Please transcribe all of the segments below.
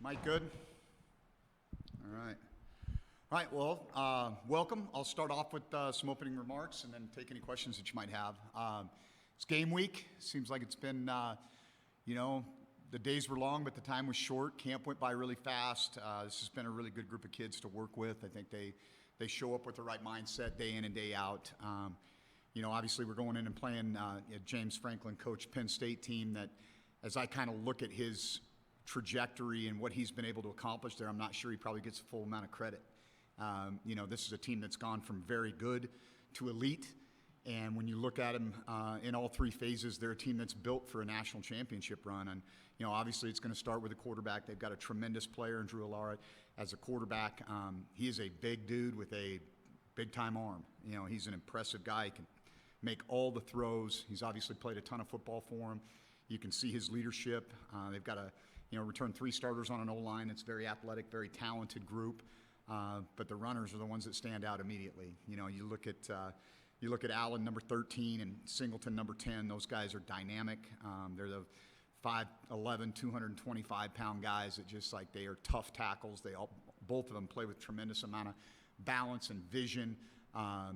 Mike, good? All right. All right, well, welcome. I'll start off with some opening remarks and then take any questions that you might have. It's game week. Seems like it's been, the days were long, but the time was short. Camp went by really fast. This has been a really good group of kids to work with. I think they show up with the right mindset day in and day out. Obviously we're going in and playing James Franklin coach Penn State team that, as I kind of look at his trajectory and what he's been able to accomplish there, I'm not sure he probably gets the full amount of credit. This is a team that's gone from very good to elite. And when you look at them in all three phases, they're a team that's built for a national championship run. And, obviously it's going to start with a quarterback. They've got a tremendous player in Drew Alara as a quarterback. He is a big dude with a big-time arm. He's an impressive guy. He can make all the throws. He's obviously played a ton of football for him. You can see his leadership. They've got returned 3 starters on an O-line. It's a very athletic, very talented group. But the runners are the ones that stand out immediately. You look at Allen, number 13, and Singleton, number 10. Those guys are dynamic. They're the 5'11", 225-pound guys that just they are tough tackles. Both of them play with tremendous amount of balance and vision.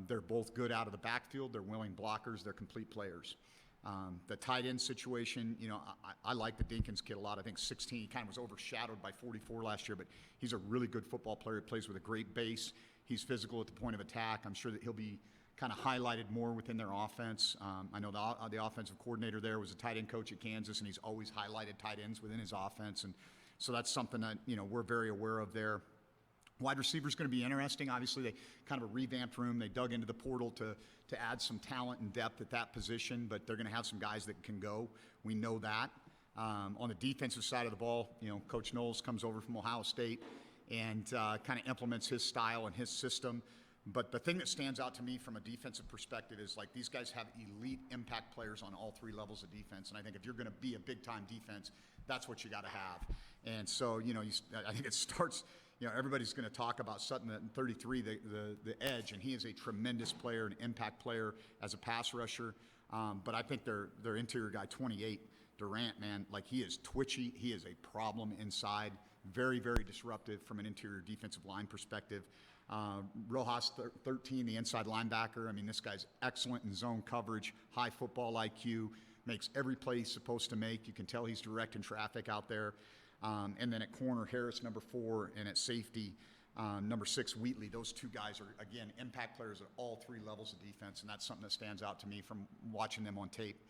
They're both good out of the backfield. They're willing blockers. They're complete players. The tight end situation, I like the Dinkins kid a lot. I think 16, he kind of was overshadowed by 44 last year, but he's a really good football player. He plays with a great base. He's physical at the point of attack. I'm sure that he'll be kind of highlighted more within their offense. I know the offensive coordinator there was a tight end coach at Kansas, and he's always highlighted tight ends within his offense. And so that's something that, we're very aware of there. Wide receiver is going to be interesting. Obviously, they kind of a revamped room. They dug into the portal to add some talent and depth at that position, but they're going to have some guys that can go. We know that. On the defensive side of the ball, Coach Knowles comes over from Ohio State and kind of implements his style and his system. But the thing that stands out to me from a defensive perspective is these guys have elite impact players on all 3 levels of defense. And I think if you're going to be a big-time defense, that's what you got to have. And so, I think it starts, everybody's going to talk about Sutton at 33, the edge, and he is a tremendous player, an impact player as a pass rusher. But I think their interior guy, 28, Durant, man, he is twitchy. He is a problem inside. Very, very disruptive from an interior defensive line perspective. Rojas, 13, the inside linebacker. I mean, this guy's excellent in zone coverage, high football IQ, makes every play he's supposed to make. You can tell he's directing traffic out there. And then at corner, Harris, number 4, and at safety, number 6, Wheatley. Those 2 guys are, again, impact players at all 3 levels of defense, and that's something that stands out to me from watching them on tape.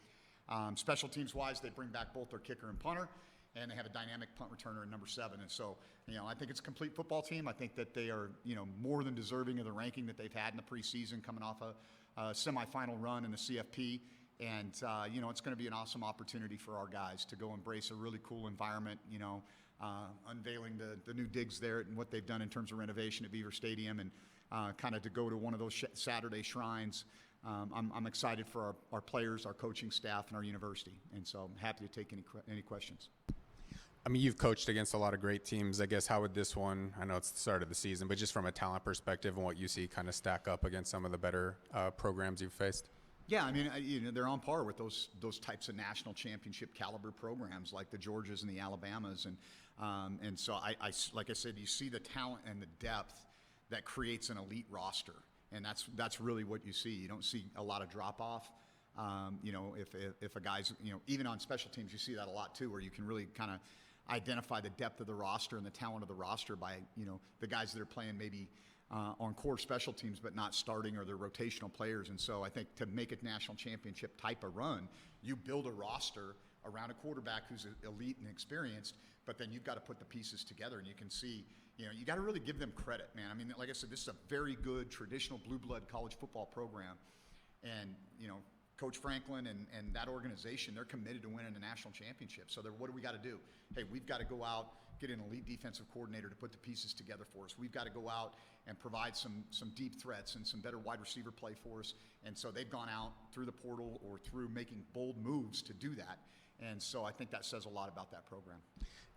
Special teams-wise, they bring back both their kicker and punter, and they have a dynamic punt returner in number 7. And so, I think it's a complete football team. I think that they are, more than deserving of the ranking that they've had in the preseason, coming off a semifinal run in the CFP. And, it's going to be an awesome opportunity for our guys to go embrace a really cool environment, unveiling the new digs there and what they've done in terms of renovation at Beaver Stadium, and kind of to go to one of those Saturday shrines. I'm excited for our players, our coaching staff, and our university. And so I'm happy to take any questions. I mean, you've coached against a lot of great teams. I guess how would this one, I know it's the start of the season, but just from a talent perspective and what you see kind of stack up against some of the better programs you've faced? Yeah, I mean, they're on par with those types of national championship caliber programs like the Georgias and the Alabamas, and so I like I said, you see the talent and the depth that creates an elite roster, and that's really what you see. You don't see a lot of drop off. If a guy's, even on special teams, you see that a lot too, where you can really kind of identify the depth of the roster and the talent of the roster by the guys that are playing maybe on core special teams but not starting, or they're rotational players. And so I think to make a national championship type of run, you build a roster around a quarterback who's elite and experienced, but then you've got to put the pieces together, and you can see, you got to really give them credit, man. I mean, like I said, this is a very good traditional blue blood college football program, and Coach Franklin and that organization, they're committed to winning a national championship. So what do we got to do? Hey, we've got to go out, get an elite defensive coordinator to put the pieces together for us. We've got to go out and provide some deep threats and some better wide receiver play for us. And so they've gone out through the portal or through making bold moves to do that. And so I think that says a lot about that program.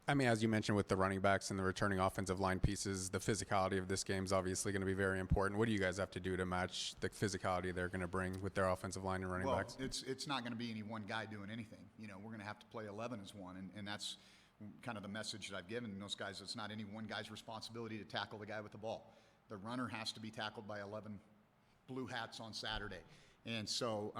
I mean, as you mentioned with the running backs and the returning offensive line pieces, the physicality of this game is obviously going to be very important. What do you guys have to do to match the physicality they're going to bring with their offensive line and running backs? It's not going to be any one guy doing anything. We're going to have to play 11 as one, and that's kind of the message that I've given those guys. It's not any one guy's responsibility to tackle the guy with the ball. The runner has to be tackled by 11 blue hats on Saturday. And so,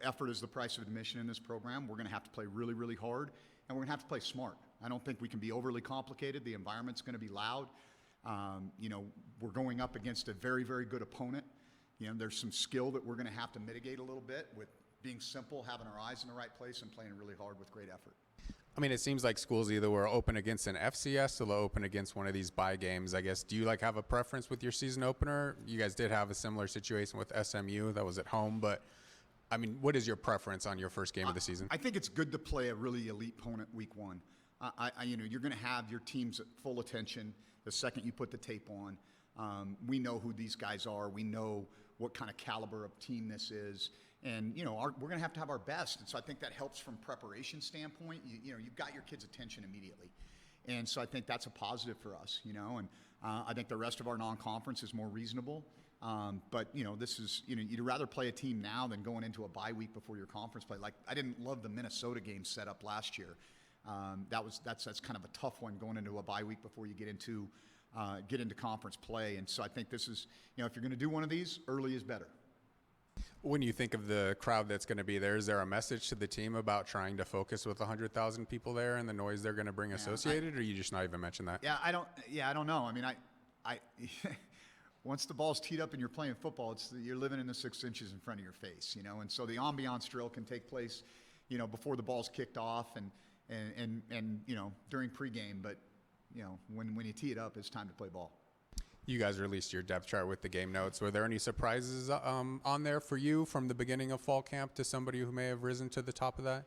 effort is the price of admission in this program. We're going to have to play really, really hard, and we're going to have to play smart. I don't think we can be overly complicated. The environment's going to be loud. We're going up against a very, very good opponent. There's some skill that we're going to have to mitigate a little bit with being simple, having our eyes in the right place, and playing really hard with great effort. I mean, it seems like schools either were open against an FCS or they're open against one of these bye games. I guess, do you have a preference with your season opener? You guys did have a similar situation with SMU that was at home, but I mean, what is your preference on your first game of the season? I think it's good to play a really elite opponent week one. You're going to have your team's full attention the second you put the tape on. We know who these guys are. We know what kind of caliber of team this is. And, we're going to have our best. And so I think that helps from preparation standpoint. You've got your kids' attention immediately. And so I think that's a positive for us, and I think the rest of our non-conference is more reasonable. But, this is, you'd rather play a team now than going into a bye week before your conference play. Like, I didn't love the Minnesota game set up last year. That's kind of a tough one going into a bye week before you get into conference play. And so I think this is, if you're going to do one of these, early is better. When you think of the crowd that's going to be there, is there a message to the team about trying to focus with 100,000 people there and the noise they're going to bring associated, or you just not even mention that? I don't know. I mean, I once the ball's teed up and you're playing football, you're living in the 6 inches in front of your face, and so the ambiance drill can take place, before the ball's kicked off and during pregame, but when you tee it up, it's time to play ball. You guys released your depth chart with the game notes. Were there any surprises on there for you from the beginning of fall camp to somebody who may have risen to the top of that?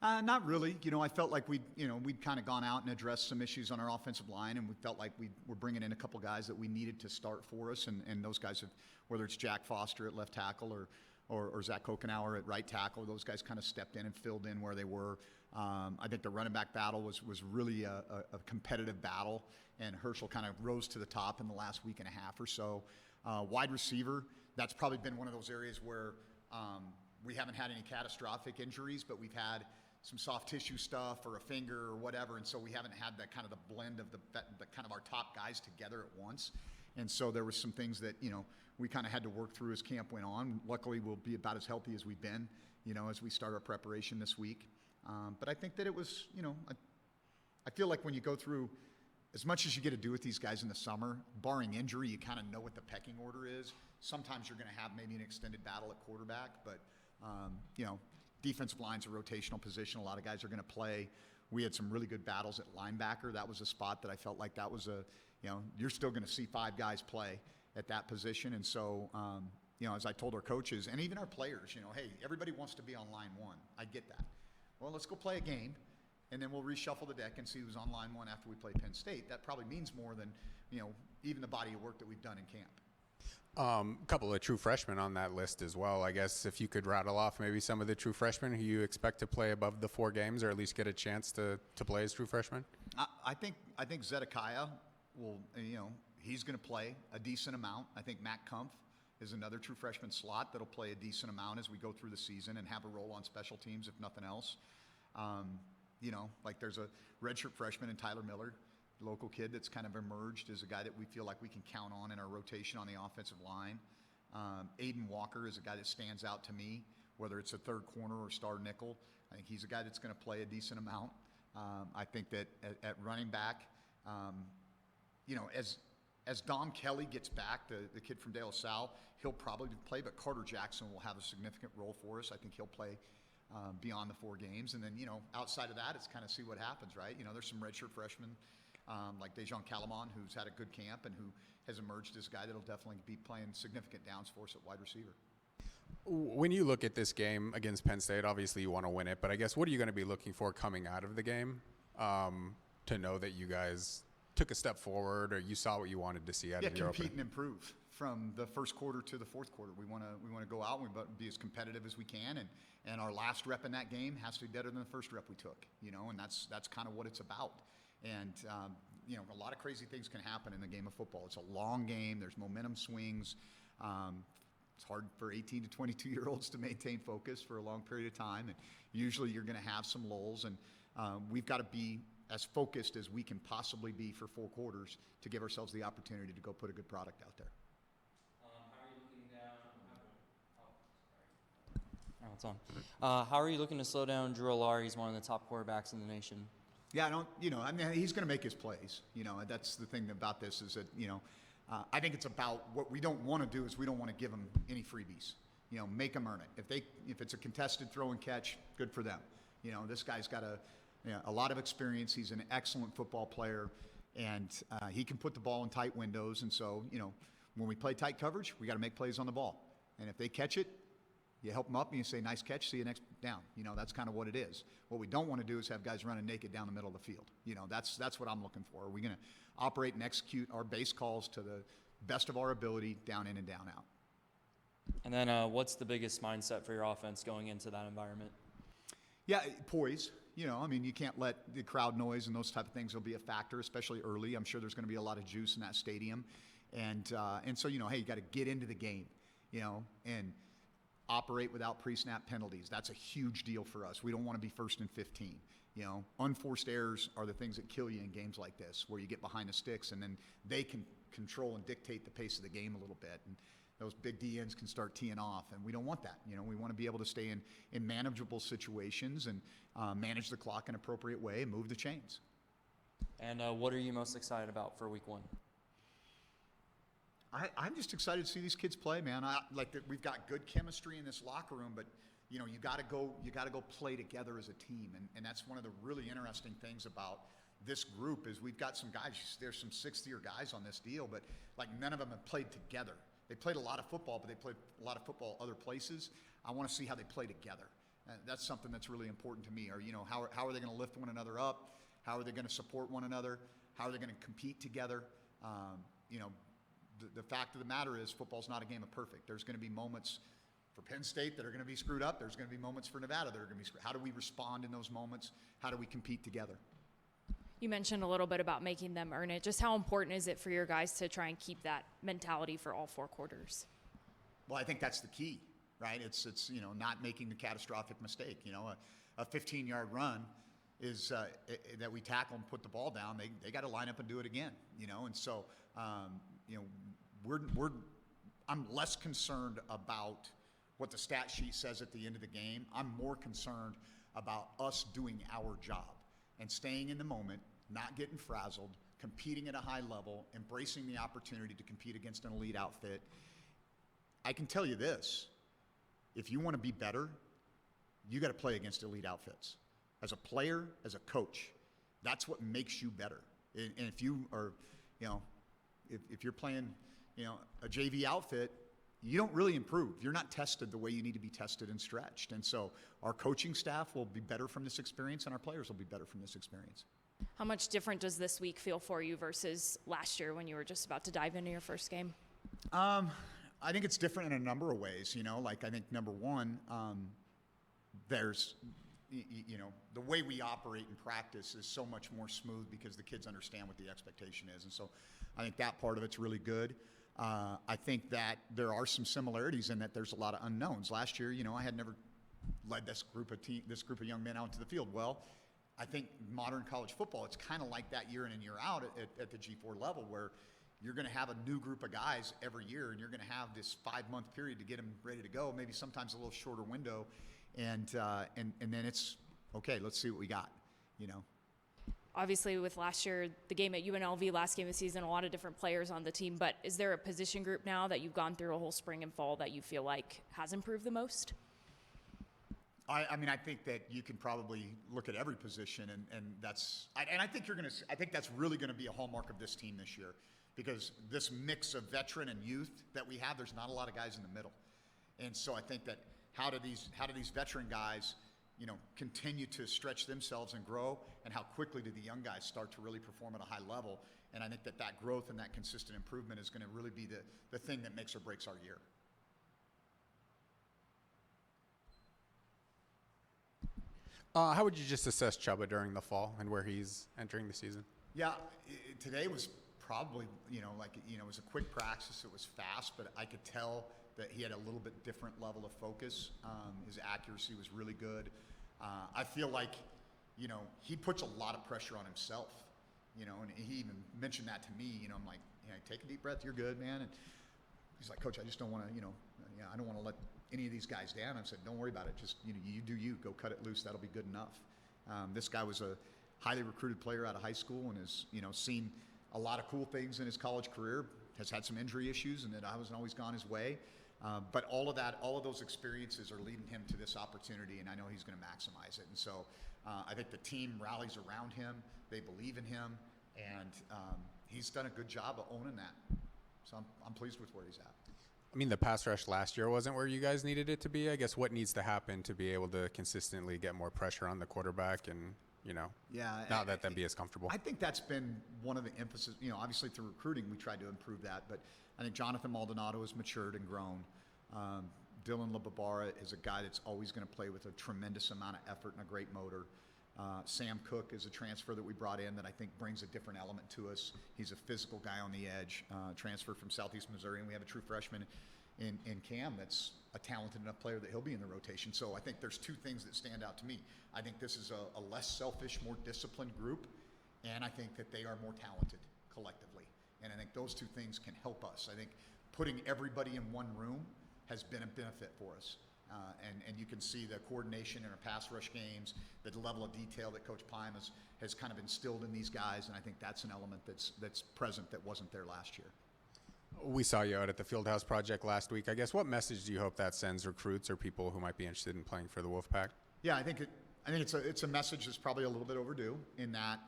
Not really. I felt like we'd kind of gone out and addressed some issues on our offensive line, and we felt like we were bringing in a couple guys that we needed to start for us, and those guys have, whether it's Jack Foster at left tackle or Zach Kokenauer at right tackle, those guys kind of stepped in and filled in where they were. I think the running back battle was really a competitive battle, and Herschel kind of rose to the top in the last week and a half or so. Wide receiver, that's probably been one of those areas where we haven't had any catastrophic injuries, but we've had some soft tissue stuff or a finger or whatever, and so we haven't had that kind of the blend of the kind of our top guys together at once. And so there were some things that, we kind of had to work through as camp went on. Luckily, we'll be about as healthy as we've been, as we start our preparation this week. But I think that it was, I feel like when you go through, as much as you get to do with these guys in the summer, barring injury, you kind of know what the pecking order is. Sometimes you're going to have maybe an extended battle at quarterback, but, defensive line's a rotational position. A lot of guys are going to play. We had some really good battles at linebacker. That was a spot that I felt like that was you're still going to see 5 guys play at that position. And so, as I told our coaches and even our players, hey, everybody wants to be on line 1. I get that. Well, let's go play a game, and then we'll reshuffle the deck and see who's on line 1 after we play Penn State. That probably means more than, even the body of work that we've done in camp. A couple of true freshmen on that list as well. I guess if you could rattle off maybe some of the true freshmen who you expect to play above the 4 games or at least get a chance to play as true freshmen. I think Zedekiah will, he's going to play a decent amount. I think Matt Kumpf is another true freshman slot that'll play a decent amount as we go through the season and have a role on special teams, if nothing else. Like there's a redshirt freshman in Tyler Miller, local kid that's kind of emerged as a guy that we feel like we can count on in our rotation on the offensive line. Aiden Walker is a guy that stands out to me, whether it's a third corner or star nickel. I think he's a guy that's going to play a decent amount. I think that at running back, as Dom Kelly gets back, the kid from De La Salle, he'll probably play, but Carter Jackson will have a significant role for us. I think he'll play beyond the 4 games. And then, outside of that, it's kind of see what happens, right? There's some redshirt freshmen like Dejan Calamon, who's had a good camp and who has emerged as a guy that'll definitely be playing significant downs for us at wide receiver. When you look at this game against Penn State, obviously you want to win it, but I guess what are you going to be looking for coming out of the game to know that you guys took a step forward or you saw what you wanted to see out of your opening? Compete and improve from the first quarter to the fourth quarter. We want to go out and we be as competitive as we can, and our last rep in that game has to be better than the first rep we took, and that's kind of what it's about. And a lot of crazy things can happen in the game of football. It's a long game. There's momentum swings. It's hard for 18 to 22-year-olds to maintain focus for a long period of time, and usually you're going to have some lulls. And we've got to be as focused as we can possibly be for 4 quarters to give ourselves the opportunity to go put a good product out there. How are you looking down? Oh, it's on. How are you looking to slow down Drew Olari? He's one of the top quarterbacks in the nation. Yeah, I mean, he's going to make his plays. That's the thing about this is that, I think it's about what we don't want to do is we don't want to give them any freebies. Make them earn it. If it's a contested throw and catch, good for them. This guy's got a lot of experience. He's an excellent football player, and he can put the ball in tight windows. And so, when we play tight coverage, we got to make plays on the ball. And if they catch it, you help them up and you say, nice catch, see you next down. That's kind of what it is. What we don't want to do is have guys running naked down the middle of the field. That's what I'm looking for. Are we going to operate and execute our base calls to the best of our ability, down in and down out? And then what's the biggest mindset for your offense going into that environment? Yeah, poise. I mean, you can't let the crowd noise and those type of things will be a factor, especially early. I'm sure there's going to be a lot of juice in that stadium. And so, hey, you got to get into the game, and operate without pre-snap penalties. That's a huge deal for us. We don't want to be 1st and 15. Unforced errors are the things that kill you in games like this, where you get behind the sticks and then they can control and dictate the pace of the game a little bit. And those big DNs can start teeing off, and we don't want that. We want to be able to stay in manageable situations and manage the clock in an appropriate way and move the chains. And what are you most excited about for week 1? I'm just excited to see these kids play, man. We've got good chemistry in this locker room, but you got to go play together as a team, and that's one of the really interesting things about this group is we've got some guys. There's some 6th-year guys on this deal, but none of them have played together. They played a lot of football, but they played a lot of football other places. I want to see how they play together. That's something that's really important to me. Or how are they going to lift one another up? How are they going to support one another? How are they going to compete together? The fact of the matter is football's not a game of perfect. There's going to be moments for Penn State that are going to be screwed up. There's going to be moments for Nevada that are going to be screwed. How do we respond in those moments? How do we compete together? You mentioned a little bit about making them earn it. Just how important is it for your guys to try and keep that mentality for all 4 quarters? Well, I think that's the key, right? It's not making the catastrophic mistake. A 15-yard run is that we tackle and put the ball down. They got to line up and do it again. And so I'm less concerned about what the stat sheet says at the end of the game. I'm more concerned about us doing our job and staying in the moment, not getting frazzled, competing at a high level, embracing the opportunity to compete against an elite outfit. I can tell you this, if you want to be better, you got to play against elite outfits. As a player, as a coach, that's what makes you better. And if you are, if you're playing, a JV outfit, you don't really improve. You're not tested the way you need to be tested and stretched. And so our coaching staff will be better from this experience, and our players will be better from this experience. How much different does this week feel for you versus last year when you were just about to dive into your first game? I think it's different in a number of ways. I think number one, there's, the way we operate in practice is so much more smooth because the kids understand what the expectation is. And so I think that part of it's really good. I think that there are some similarities in that there's a lot of unknowns. Last year, I had never led this group of young men out into the field. Well, I think modern college football, it's kind of like that year in and year out at the G4 level where you're going to have a new group of guys every year, and you're going to have this 5-month period to get them ready to go, maybe sometimes a little shorter window, and then it's, okay, let's see what we got, Obviously, with last year, the game at UNLV, last game of the season, a lot of different players on the team, but is there a position group now that you've gone through a whole spring and fall that you feel like has improved the most? I mean, I think that you can probably look at every position, and I think that's really going to be a hallmark of this team this year, because this mix of veteran and youth that we have, there's not a lot of guys in the middle, and so I think that how do these veteran guys, continue to stretch themselves and grow, and how quickly do the young guys start to really perform at a high level? And I think that growth and that consistent improvement is going to really be the thing that makes or breaks our year. How would you just assess Chuba during the fall and where he's entering the season? Yeah, today was probably, it was a quick practice. It was fast, but I could tell that he had a little bit different level of focus. His accuracy was really good. I feel like he puts a lot of pressure on himself, and he even mentioned that to me. I'm like, take a deep breath, you're good, man. And he's like, Coach, I just don't want to, I don't want to let any of these guys down. I said, don't worry about it. Just, you do you. Go cut it loose. That'll be good enough. This guy was a highly recruited player out of high school and has, seen a lot of cool things in his college career, has had some injury issues, and that I wasn't always gone his way. But all of those experiences are leading him to this opportunity, and I know he's going to maximize it. And so I think the team rallies around him. They believe in him, and he's done a good job of owning that. So I'm pleased with where he's at. I mean, the pass rush last year wasn't where you guys needed it to be. I guess what needs to happen to be able to consistently get more pressure on the quarterback and, not let them be as comfortable? I think that's been one of the emphasis. Obviously through recruiting, we tried to improve that. But I think Jonathan Maldonado has matured and grown. Dylan LaBarbara is a guy that's always going to play with a tremendous amount of effort and a great motor. Sam Cook is a transfer that we brought in that I think brings a different element to us. He's a physical guy on the edge, transfer from Southeast Missouri, and we have a true freshman in Cam that's a talented enough player that he'll be in the rotation. So I think there's two things that stand out to me. I think this is a less selfish, more disciplined group, and I think that they are more talented collectively. And I think those two things can help us. I think putting everybody in one room has been a benefit for us. And you can see the coordination in our pass rush games, the level of detail that Coach Pime has kind of instilled in these guys, and I think that's an element that's present that wasn't there last year. We saw you out at the Fieldhouse Project last week. I guess what message do you hope that sends recruits or people who might be interested in playing for the Wolfpack? Yeah, I think it's a message that's probably a little bit overdue in that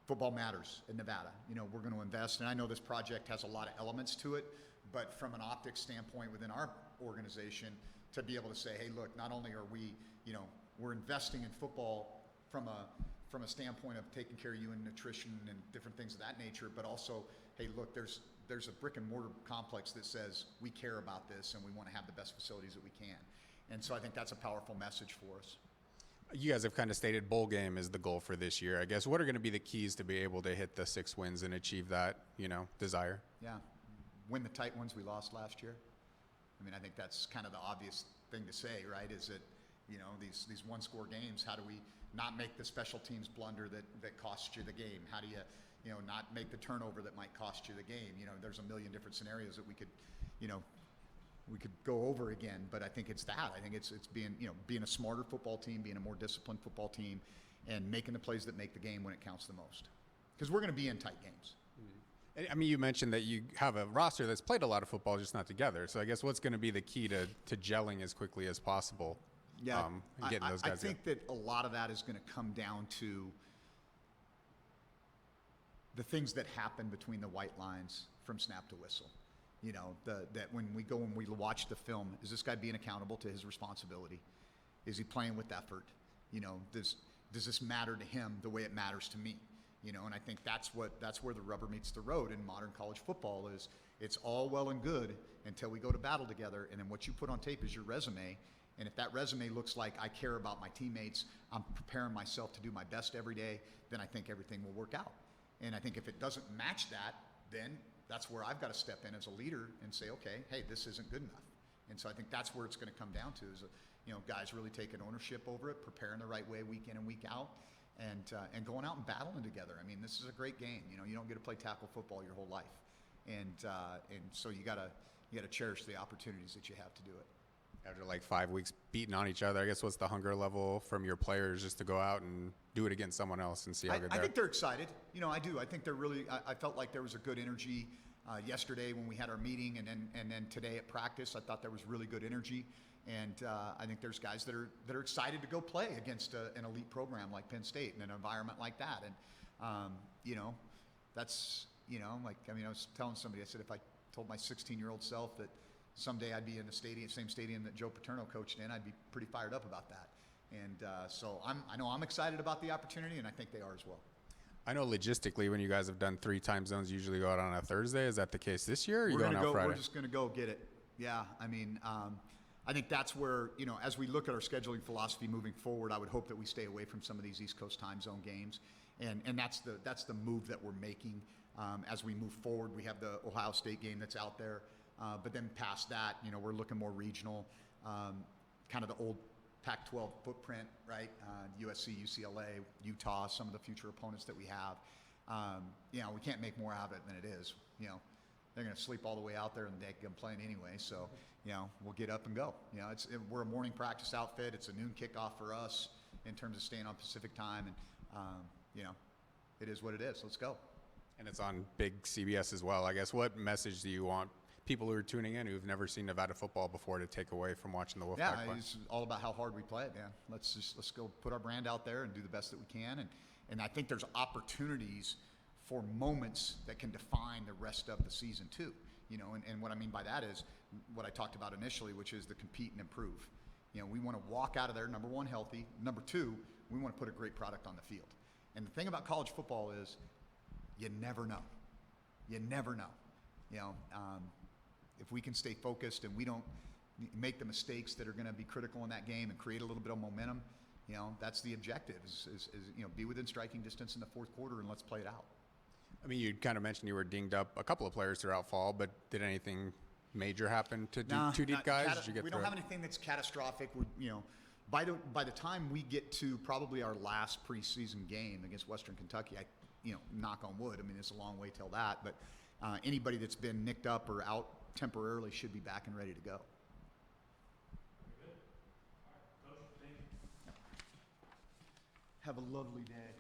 football matters in Nevada. We're going to invest, and I know this project has a lot of elements to it, but from an optics standpoint within our organization, to be able to say, hey, look, not only are we, we're investing in football from a standpoint of taking care of you in nutrition and different things of that nature, but also, hey, look, there's a brick and mortar complex that says we care about this and we want to have the best facilities that we can. And so I think that's a powerful message for us. You guys have kind of stated bowl game is the goal for this year. I guess what are going to be the keys to be able to hit the 6 wins and achieve that, desire? Yeah, win the tight ones we lost last year. I think that's kind of the obvious thing to say, right? Is that, these one-score games, how do we not make the special teams blunder that costs you the game? How do you, not make the turnover that might cost you the game? There's a million different scenarios that we could go over again, but I think it's that. I think it's being a smarter football team, being a more disciplined football team, and making the plays that make the game when it counts the most. Because we're going to be in tight games. I mean, you mentioned that you have a roster that's played a lot of football, just not together. So I guess what's going to be the key to gelling as quickly as possible? Yeah, and getting those guys I think that a lot of that is going to come down to the things that happen between the white lines from snap to whistle. That when we go and we watch the film, is this guy being accountable to his responsibility? Is he playing with effort? Does this matter to him the way it matters to me? And I think that's where the rubber meets the road in modern college football. Is it's all well and good until we go to battle together, and then what you put on tape is your resume. And if that resume looks like I care about my teammates, I'm preparing myself to do my best every day, then I think everything will work out. And I think if it doesn't match that, then that's where I've got to step in as a leader and say, okay, hey, this isn't good enough. And so I think that's where it's going to come down to is, guys really taking ownership over it, preparing the right way week in and week out, and going out and battling together. This is a great game. You don't get to play tackle football your whole life, and so you gotta cherish the opportunities that you have to do it. After like 5 weeks beating on each other, I guess what's the hunger level from your players just to go out and do it against someone else and see how good they are? I think they're excited. I do. I think they're really. I felt like there was a good energy yesterday when we had our meeting, and then today at practice. I thought there was really good energy. And I think there's guys that are excited to go play against an elite program like Penn State in an environment like that. And that's I was telling somebody, I said if I told my 16-year-old self that someday I'd be in the same stadium that Joe Paterno coached in, I'd be pretty fired up about that. And so I know I'm excited about the opportunity, and I think they are as well. I know logistically when you guys have done 3 time zones, you usually go out on a Thursday. Is that the case this year, or are you going out Friday? We're just going to go get it. Yeah, I think that's where, as we look at our scheduling philosophy moving forward, I would hope that we stay away from some of these East Coast time zone games. And that's the move that we're making as we move forward. We have the Ohio State game that's out there. But then past that, we're looking more regional, kind of the old Pac-12 footprint, right? USC, UCLA, Utah, some of the future opponents that we have. You know, we can't make more out of it than it is. You know, they're going to sleep all the way out there and they're playing anyway. So, you know, we'll get up and go. You know, we're a morning practice outfit. It's a noon kickoff for us in terms of staying on Pacific time. And, you know, it is what it is. Let's go. And it's on big CBS as well. I guess, what message do you want people who are tuning in who've never seen Nevada football before to take away from watching the Wolfpack play? It's all about how hard we play it, man. Let's go put our brand out there and do the best that we can. And I think there's opportunities for moments that can define the rest of the season too. You know, and what I mean by that is what I talked about initially, which is the compete and improve. You know, we want to walk out of there, number one, healthy. Number two, we want to put a great product on the field. And the thing about college football is you never know. You never know. You know, if we can stay focused and we don't make the mistakes that are going to be critical in that game and create a little bit of momentum, you know, that's the objective is you know, be within striking distance in the fourth quarter and let's play it out. I mean, you kind of mentioned you were dinged up a couple of players throughout fall, but did anything major happen to two deep guys? Did you get we through don't it? have anything that's catastrophic. You know, by the time we get to probably our last preseason game against Western Kentucky, you know, knock on wood. I mean, it's a long way till that, but anybody that's been nicked up or out temporarily should be back and ready to go. Have a lovely day.